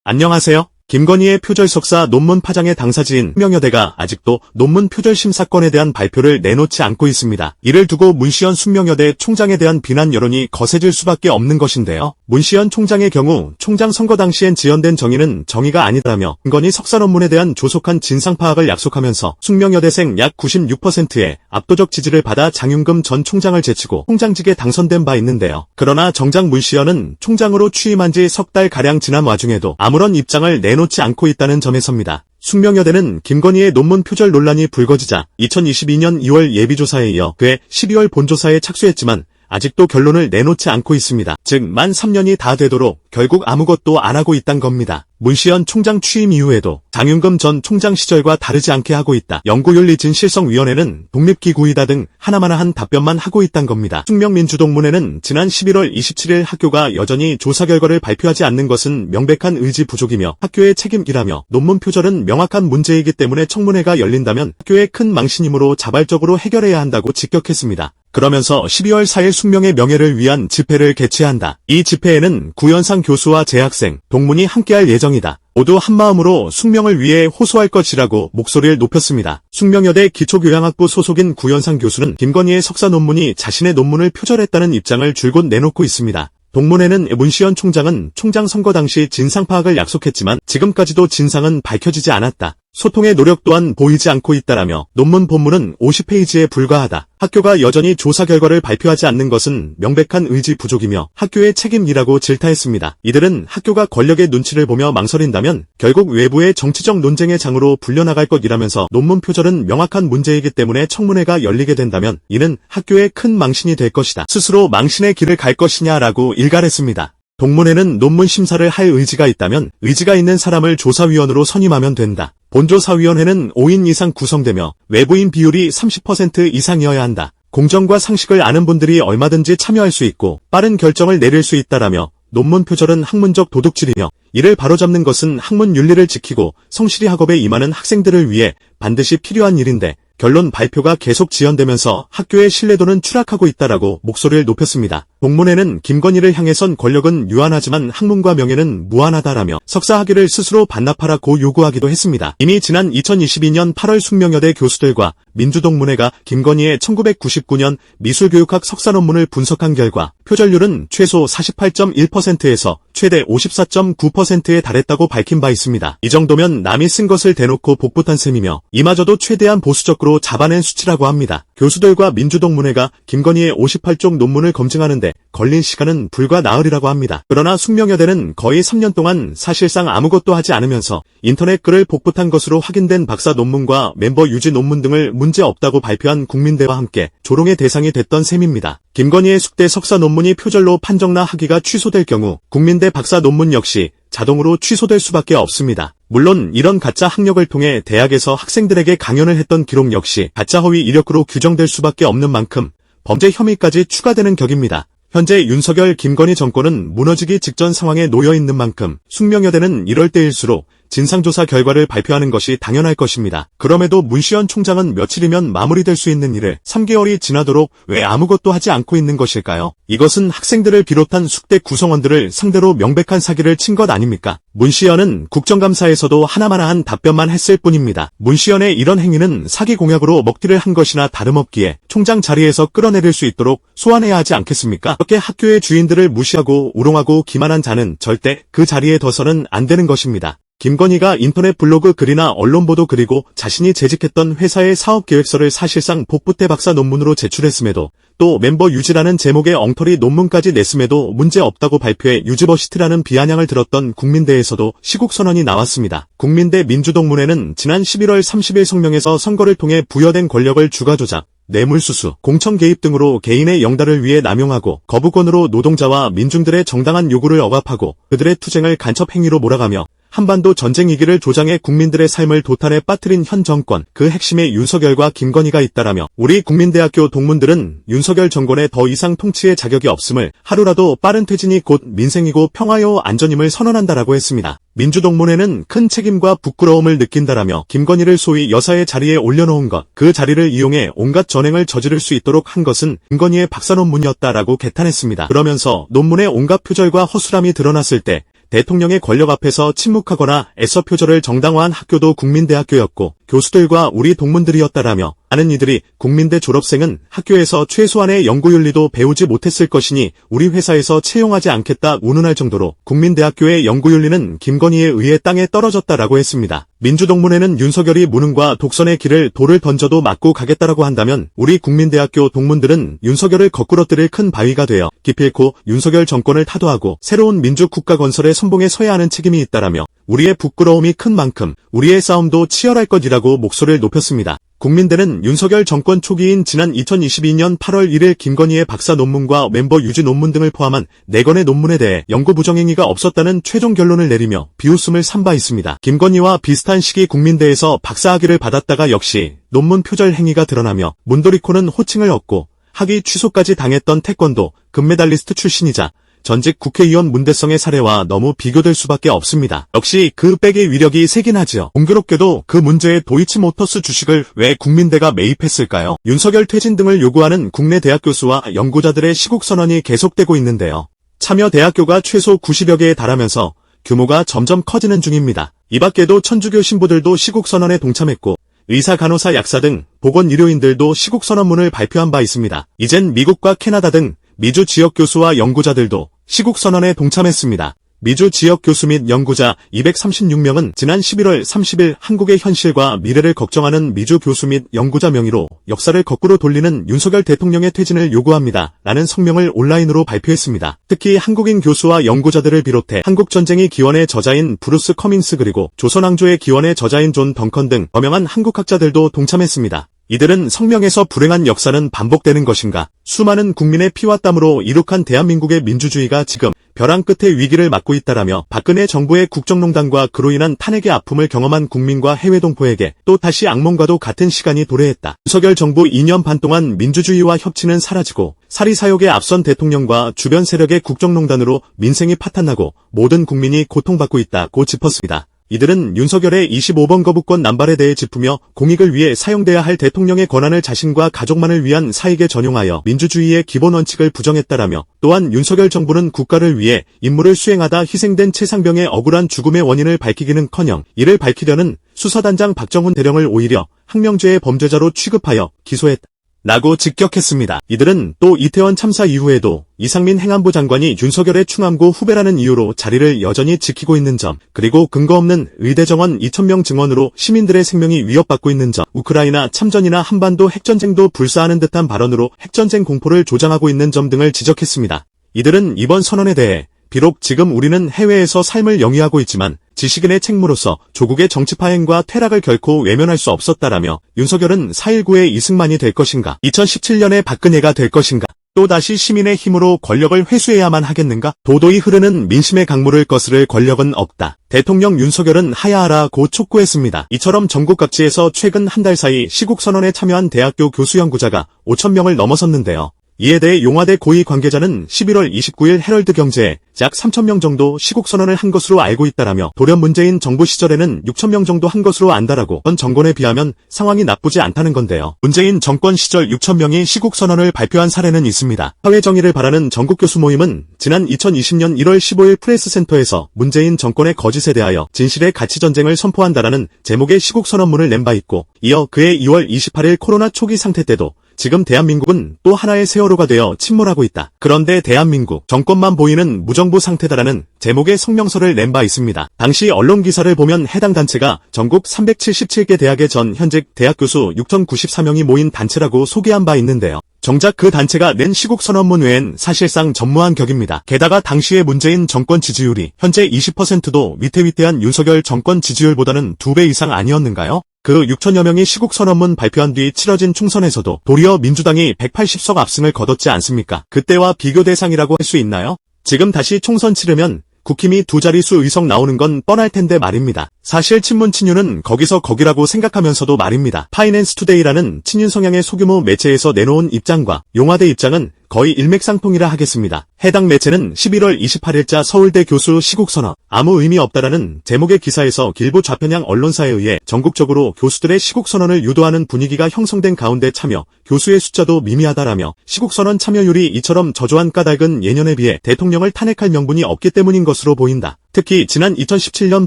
안녕하세요. 김건희의 표절 석사 논문 파장의 당사자인 숙명여대가 아직도 논문 표절 심사권에 대한 발표를 내놓지 않고 있습니다. 이를 두고 문시현 숙명여대 총장에 대한 비난 여론이 거세질 수밖에 없는 것인데요. 문시현 총장의 경우 총장 선거 당시엔 지연된 정의는 정의가 아니다라며 김건희 석사 논문에 대한 조속한 진상 파악을 약속하면서 숙명여대생 약 96%의 압도적 지지를 받아 장윤금 전 총장을 제치고 총장직에 당선된 바 있는데요. 그러나 정작 문시현은 총장으로 취임한 지 석 달가량 지난 와중에도 아무런 입장을 내놓지 않고 있다는 점에서입니다. 숙명여대는 김건희의 논문 표절 논란이 불거지자 2022년 2월 예비조사에 이어 그해 12월 본조사에 착수했지만 아직도 결론을 내놓지 않고 있습니다. 즉 만 3년이 다 되도록 결국 아무것도 안 하고 있단 겁니다. 문시현 총장 취임 이후에도 장윤금 전 총장 시절과 다르지 않게 하고 있다. 연구윤리진실성위원회는 독립기구이다 등 하나마나한 답변만 하고 있단 겁니다. 숙명민주동문회는 지난 11월 27일 학교가 여전히 조사 결과를 발표하지 않는 것은 명백한 의지 부족이며 학교의 책임이라며 논문 표절은 명확한 문제이기 때문에 청문회가 열린다면 학교의 큰 망신이므로 자발적으로 해결해야 한다고 직격했습니다. 그러면서 12월 4일 숙명의 명예를 위한 집회를 개최한다. 이 집회에는 구현상 교수와 재학생, 동문이 함께할 예정이다. 모두 한마음으로 숙명을 위해 호소할 것이라고 목소리를 높였습니다. 숙명여대 기초교양학부 소속인 구현상 교수는 김건희의 석사 논문이 자신의 논문을 표절했다는 입장을 줄곧 내놓고 있습니다. 동문회는 문시현 총장은 총장 선거 당시 진상 파악을 약속했지만 지금까지도 진상은 밝혀지지 않았다. 소통의 노력 또한 보이지 않고 있다라며 논문 본문은 50페이지에 불과하다. 학교가 여전히 조사 결과를 발표하지 않는 것은 명백한 의지 부족이며 학교의 책임이라고 질타했습니다. 이들은 학교가 권력의 눈치를 보며 망설인다면 결국 외부의 정치적 논쟁의 장으로 불려나갈 것이라면서 논문 표절은 명확한 문제이기 때문에 청문회가 열리게 된다면 이는 학교의 큰 망신이 될 것이다. 스스로 망신의 길을 갈 것이냐라고 일갈했습니다. 동문회는 논문 심사를 할 의지가 있다면 의지가 있는 사람을 조사위원으로 선임하면 된다. 본조사위원회는 5인 이상 구성되며 외부인 비율이 30% 이상이어야 한다. 공정과 상식을 아는 분들이 얼마든지 참여할 수 있고 빠른 결정을 내릴 수 있다라며 논문 표절은 학문적 도둑질이며 이를 바로잡는 것은 학문 윤리를 지키고 성실히 학업에 임하는 학생들을 위해 반드시 필요한 일인데 결론 발표가 계속 지연되면서 학교의 신뢰도는 추락하고 있다라고 목소리를 높였습니다. 동문회는 김건희를 향해선 권력은 유한하지만 학문과 명예는 무한하다라며 석사 학위를 스스로 반납하라고 요구하기도 했습니다. 이미 지난 2022년 8월 숙명여대 교수들과 민주동문회가 김건희의 1999년 미술교육학 석사 논문을 분석한 결과 표절률은 최소 48.1%에서 최대 54.9%에 달했다고 밝힌 바 있습니다. 이 정도면 남이 쓴 것을 대놓고 복붙한 셈이며 이마저도 최대한 보수적으로 잡아낸 수치라고 합니다. 교수들과 민주동문회가 김건희의 58쪽 논문을 검증하는데 걸린 시간은 불과 나흘이라고 합니다. 그러나 숙명여대는 거의 3년 동안 사실상 아무것도 하지 않으면서 인터넷 글을 복붙한 것으로 확인된 박사 논문과 멤버 유지 논문 등을 문제없다고 발표한 국민대와 함께 조롱의 대상이 됐던 셈입니다. 김건희의 숙대 석사 논문이 표절로 판정나 학위가 취소될 경우 국민대 박사 논문 역시 자동으로 취소될 수밖에 없습니다. 물론 이런 가짜 학력을 통해 대학에서 학생들에게 강연을 했던 기록 역시 가짜 허위 이력으로 규정될 수밖에 없는 만큼 범죄 혐의까지 추가되는 격입니다. 현재 윤석열 김건희 정권은 무너지기 직전 상황에 놓여 있는 만큼 숙명여대는 이럴 때일수록 진상조사 결과를 발표하는 것이 당연할 것입니다. 그럼에도 문시현 총장은 며칠이면 마무리될 수 있는 일을 3개월이 지나도록 왜 아무것도 하지 않고 있는 것일까요? 이것은 학생들을 비롯한 숙대 구성원들을 상대로 명백한 사기를 친 것 아닙니까? 문시현은 국정감사에서도 하나마나한 답변만 했을 뿐입니다. 문시현의 이런 행위는 사기 공약으로 먹튀를 한 것이나 다름없기에 총장 자리에서 끌어내릴 수 있도록 소환해야 하지 않겠습니까? 이렇게 학교의 주인들을 무시하고 우롱하고 기만한 자는 절대 그 자리에 둬서는 안 되는 것입니다. 김건희가 인터넷 블로그 글이나 언론보도 그리고 자신이 재직했던 회사의 사업계획서를 사실상 복붙해 박사 논문으로 제출했음에도 또 멤버 유지라는 제목의 엉터리 논문까지 냈음에도 문제없다고 발표해 유지버시트라는 비아냥을 들었던 국민대에서도 시국선언이 나왔습니다. 국민대 민주동문회는 지난 11월 30일 성명에서 선거를 통해 부여된 권력을 주가조작, 뇌물수수, 공천 개입 등으로 개인의 영달을 위해 남용하고 거부권으로 노동자와 민중들의 정당한 요구를 억압하고 그들의 투쟁을 간첩 행위로 몰아가며 한반도 전쟁 위기를 조장해 국민들의 삶을 도탄에 빠뜨린 현 정권, 그 핵심에 윤석열과 김건희가 있다라며 우리 국민대학교 동문들은 윤석열 정권에 더 이상 통치의 자격이 없음을 하루라도 빠른 퇴진이 곧 민생이고 평화요 안전임을 선언한다라고 했습니다. 민주동문회는 큰 책임과 부끄러움을 느낀다라며 김건희를 소위 여사의 자리에 올려놓은 것, 그 자리를 이용해 온갖 전횡을 저지를 수 있도록 한 것은 김건희의 박사 논문이었다라고 개탄했습니다. 그러면서 논문의 온갖 표절과 허술함이 드러났을 때 대통령의 권력 앞에서 침묵하거나 애써 표절을 정당화한 학교도 국민대학교였고 교수들과 우리 동문들이었다라며 많은 이들이 국민대 졸업생은 학교에서 최소한의 연구윤리도 배우지 못했을 것이니 우리 회사에서 채용하지 않겠다 운운할 정도로 국민대학교의 연구윤리는 김건희에 의해 땅에 떨어졌다라고 했습니다. 민주동문회는 윤석열이 무능과 독선의 길을 돌을 던져도 맞고 가겠다라고 한다면 우리 국민대학교 동문들은 윤석열을 거꾸러뜨릴 큰 바위가 되어 기필코 윤석열 정권을 타도하고 새로운 민주국가 건설의 선봉에 서야 하는 책임이 있다라며 우리의 부끄러움이 큰 만큼 우리의 싸움도 치열할 것이라고 목소리를 높였습니다. 국민대는 윤석열 정권 초기인 지난 2022년 8월 1일 김건희의 박사 논문과 멤버 유지 논문 등을 포함한 4건의 논문에 대해 연구 부정행위가 없었다는 최종 결론을 내리며 비웃음을 산 바 있습니다. 김건희와 비슷한 시기 국민대에서 박사학위를 받았다가 역시 논문 표절 행위가 드러나며 문도리코는 호칭을 얻고 학위 취소까지 당했던 태권도 금메달리스트 출신이자 전직 국회의원 문대성의 사례와 너무 비교될 수밖에 없습니다. 역시 그 백의 위력이 세긴 하죠. 공교롭게도 그 문제에 도이치모터스 주식을 왜 국민대가 매입했을까요? 윤석열 퇴진 등을 요구하는 국내 대학 교수와 연구자들의 시국 선언이 계속되고 있는데요. 참여 대학교가 최소 90여 개에 달하면서 규모가 점점 커지는 중입니다. 이 밖에도 천주교 신부들도 시국 선언에 동참했고 의사, 간호사, 약사 등 보건의료인들도 시국 선언문을 발표한 바 있습니다. 이젠 미국과 캐나다 등 미주 지역 교수와 연구자들도 시국 선언에 동참했습니다. 미주 지역 교수 및 연구자 236명은 지난 11월 30일 한국의 현실과 미래를 걱정하는 미주 교수 및 연구자 명의로 역사를 거꾸로 돌리는 윤석열 대통령의 퇴진을 요구합니다. 라는 성명을 온라인으로 발표했습니다. 특히 한국인 교수와 연구자들을 비롯해 한국전쟁의 기원의 저자인 브루스 커밍스 그리고 조선왕조의 기원의 저자인 존 덩컨 등 유명한 한국학자들도 동참했습니다. 이들은 성명에서 불행한 역사는 반복되는 것인가? 수많은 국민의 피와 땀으로 이룩한 대한민국의 민주주의가 지금 벼랑 끝의 위기를 맞고 있다라며 박근혜 정부의 국정농단과 그로 인한 탄핵의 아픔을 경험한 국민과 해외 동포에게 또 다시 악몽과도 같은 시간이 도래했다. 윤석열 정부 2년 반 동안 민주주의와 협치는 사라지고 사리사욕에 앞선 대통령과 주변 세력의 국정농단으로 민생이 파탄나고 모든 국민이 고통받고 있다고 짚었습니다. 이들은 윤석열의 25번 거부권 남발에 대해 짚으며 공익을 위해 사용돼야 할 대통령의 권한을 자신과 가족만을 위한 사익에 전용하여 민주주의의 기본 원칙을 부정했다라며 또한 윤석열 정부는 국가를 위해 임무를 수행하다 희생된 최상병의 억울한 죽음의 원인을 밝히기는커녕 이를 밝히려는 수사단장 박정훈 대령을 오히려 항명죄의 범죄자로 취급하여 기소했다. 라고 직격했습니다. 이들은 또 이태원 참사 이후에도 이상민 행안부 장관이 윤석열의 충암고 후배라는 이유로 자리를 여전히 지키고 있는 점, 그리고 근거 없는 의대 정원 2,000명 증원으로 시민들의 생명이 위협받고 있는 점, 우크라이나 참전이나 한반도 핵전쟁도 불사하는 듯한 발언으로 핵전쟁 공포를 조장하고 있는 점 등을 지적했습니다. 이들은 이번 선언에 대해 비록 지금 우리는 해외에서 삶을 영위하고 있지만 지식인의 책무로서 조국의 정치 파행과 퇴락을 결코 외면할 수 없었다라며 윤석열은 4.19의 이승만이 될 것인가? 2017년의 박근혜가 될 것인가? 또다시 시민의 힘으로 권력을 회수해야만 하겠는가? 도도히 흐르는 민심의 강물을 거스를 권력은 없다. 대통령 윤석열은 하야하라고 촉구했습니다. 이처럼 전국 각지에서 최근 한 달 사이 시국선언에 참여한 대학교 교수 연구자가 5,000명을 넘어섰는데요. 이에 대해 용화대 고위 관계자는 11월 29일 헤럴드 경제에 약 3,000명 정도 시국선언을 한 것으로 알고 있다라며 돌연 문재인 정부 시절에는 6,000명 정도 한 것으로 안다라고 전 정권에 비하면 상황이 나쁘지 않다는 건데요. 문재인 정권 시절 6,000명이 시국선언을 발표한 사례는 있습니다. 사회 정의를 바라는 전국교수 모임은 지난 2020년 1월 15일 프레스센터에서 문재인 정권의 거짓에 대하여 진실의 가치전쟁을 선포한다라는 제목의 시국선언문을 낸 바 있고 이어 그해 2월 28일 코로나 초기 상태 때도 지금 대한민국은 또 하나의 세월호가 되어 침몰하고 있다. 그런데 대한민국 정권만 보이는 무정부 상태다라는 제목의 성명서를 낸 바 있습니다. 당시 언론 기사를 보면 해당 단체가 전국 377개 대학의 전 현직 대학 교수 6,094명이 모인 단체라고 소개한 바 있는데요. 정작 그 단체가 낸 시국선언문 외엔 사실상 전무한 격입니다. 게다가 당시의 문재인 정권 지지율이 현재 20%도 위태위태한 윤석열 정권 지지율보다는 2배 이상 아니었는가요? 그 6천여 명이 시국선언문 발표한 뒤 치러진 총선에서도 도리어 민주당이 180석 압승을 거뒀지 않습니까? 그때와 비교 대상이라고 할 수 있나요? 지금 다시 총선 치르면 국힘이 2자릿수 의석 나오는 건 뻔할 텐데 말입니다. 사실 친문 친윤은 거기서 거기라고 생각하면서도 말입니다. 파이낸스 투데이라는 친윤 성향의 소규모 매체에서 내놓은 입장과 용화대 입장은 거의 일맥상통이라 하겠습니다. 해당 매체는 11월 28일자 서울대 교수 시국선언, 아무 의미 없다라는 제목의 기사에서 길보 좌편향 언론사에 의해 전국적으로 교수들의 시국선언을 유도하는 분위기가 형성된 가운데 참여, 교수의 숫자도 미미하다라며 시국선언 참여율이 이처럼 저조한 까닭은 예년에 비해 대통령을 탄핵할 명분이 없기 때문인 것으로 보인다. 특히 지난 2017년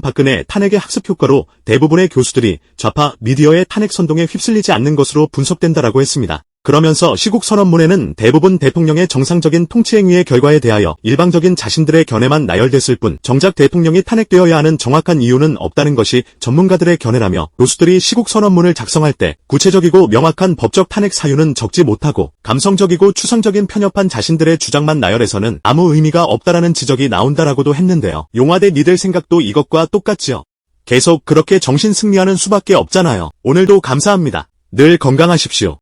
박근혜 탄핵의 학습 효과로 대부분의 교수들이 좌파 미디어의 탄핵 선동에 휩쓸리지 않는 것으로 분석된다라고 했습니다. 그러면서 시국 선언문에는 대부분 대통령의 정상적인 통치행위의 결과에 대하여 일방적인 자신들의 견해만 나열됐을 뿐 정작 대통령이 탄핵되어야 하는 정확한 이유는 없다는 것이 전문가들의 견해라며 교수들이 시국 선언문을 작성할 때 구체적이고 명확한 법적 탄핵 사유는 적지 못하고 감성적이고 추상적인 편협한 자신들의 주장만 나열해서는 아무 의미가 없다라는 지적이 나온다라고도 했는데요. 용화대 니들 생각도 이것과 똑같지요. 계속 그렇게 정신 승리하는 수밖에 없잖아요. 오늘도 감사합니다. 늘 건강하십시오.